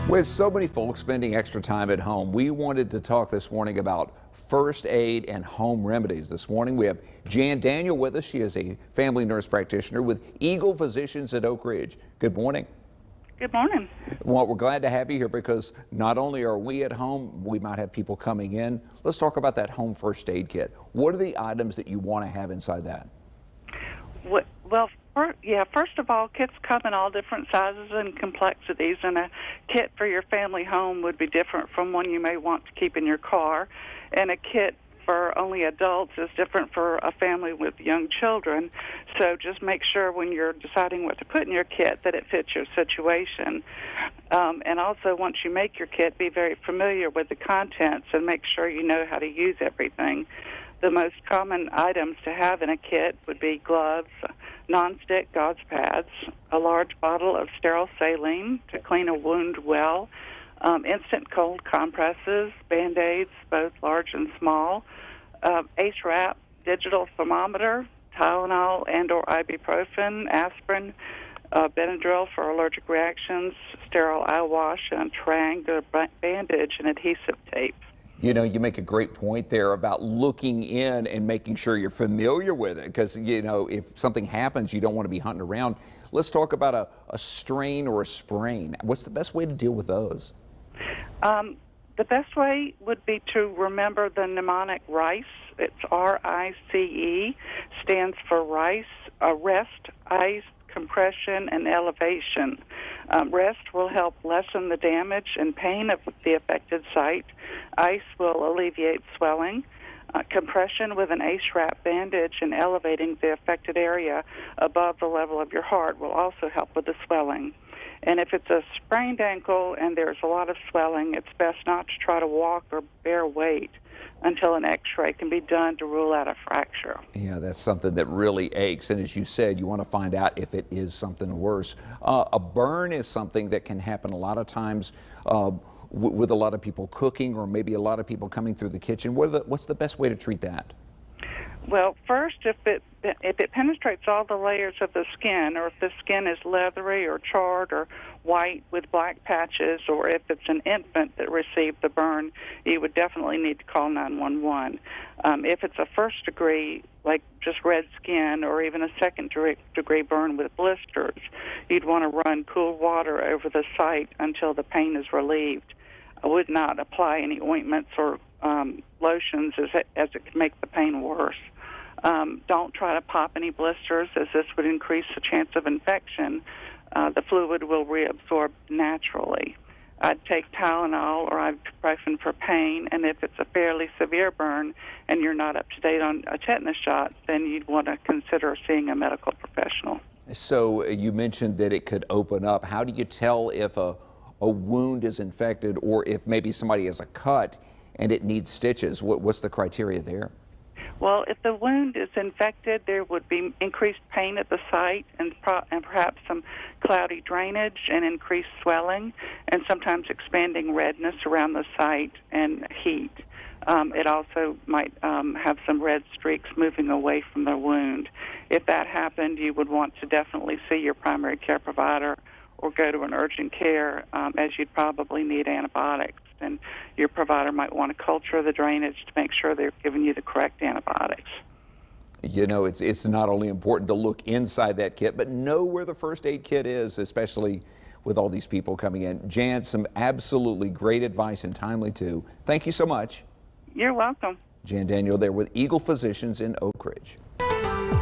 With so many folks spending extra time at home, we wanted to talk this morning about first aid and home remedies. This morning we have Jan Daniel with us. She is a family nurse practitioner with Eagle Physicians at Oak Ridge. Good morning. Good morning. Well, we're glad to have you here because not only are we at home, we might have people coming in. Let's talk about that home first aid kit. What are the items that you want to have inside that? Well, first of all, kits come in all different sizes and complexities, and a kit for your family home would be different from one you may want to keep in your car, and a kit for only adults is different for a family with young children. So just make sure when you're deciding what to put in your kit that it fits your situation. And also, once you make your kit, be very familiar with the contents and make sure you know how to use everything. The most common items to have in a kit would be gloves, nonstick gauze pads, a large bottle of sterile saline to clean a wound well, instant cold compresses, Band-Aids, both large and small, ACE wrap, digital thermometer, Tylenol and or ibuprofen, aspirin, Benadryl for allergic reactions, sterile eye wash, and triangular bandage and adhesive tape. You know, you make a great point there about looking in and making sure you're familiar with it because, you know, if something happens, you don't want to be hunting around. Let's talk about a strain or a sprain. What's the best way to deal with those? The best way would be to remember the mnemonic RICE. It's RICE, stands for RICE, rest, ice, compression, and elevation. Rest will help lessen the damage and pain of the affected site. Ice will alleviate swelling. Compression with an ACE wrap bandage and elevating the affected area above the level of your heart will also help with the swelling. And if it's a sprained ankle and there's a lot of swelling, it's best not to try to walk or bear weight until an x-ray can be done to rule out a fracture. Yeah, that's something that really aches. And as you said, you want to find out if it is something worse. A burn is something that can happen a lot of times with a lot of people cooking or maybe a lot of people coming through the kitchen. What's the best way to treat that? Well, first, if it penetrates all the layers of the skin, or if the skin is leathery or charred or white with black patches, or if it's an infant that received the burn, you would definitely need to call 911. If it's a first degree, like just red skin, or even a second degree burn with blisters, you'd want to run cool water over the site until the pain is relieved. I would not apply any ointments or lotions as it could make the pain worse. Don't try to pop any blisters, as this would increase the chance of infection. The fluid will reabsorb naturally. I'd take Tylenol or ibuprofen for pain, and if it's a fairly severe burn and you're not up to date on a tetanus shot, then you'd want to consider seeing a medical professional. So you mentioned that it could open up. How do you tell if a wound is infected or if maybe somebody has a cut and it needs stitches? What's the criteria there? Well, if the wound is infected, there would be increased pain at the site and perhaps some cloudy drainage and increased swelling and sometimes expanding redness around the site and heat. It also might have some red streaks moving away from the wound. If that happened, you would want to definitely see your primary care provider or go to an urgent care, as you'd probably need antibiotics. And your provider might want to culture the drainage to make sure they're giving you the correct antibiotics. You know, it's not only important to look inside that kit, but know where the first aid kit is, especially with all these people coming in. Jan, some absolutely great advice and timely too. Thank you so much. You're welcome. Jan Daniel there with Eagle Physicians in Oak Ridge.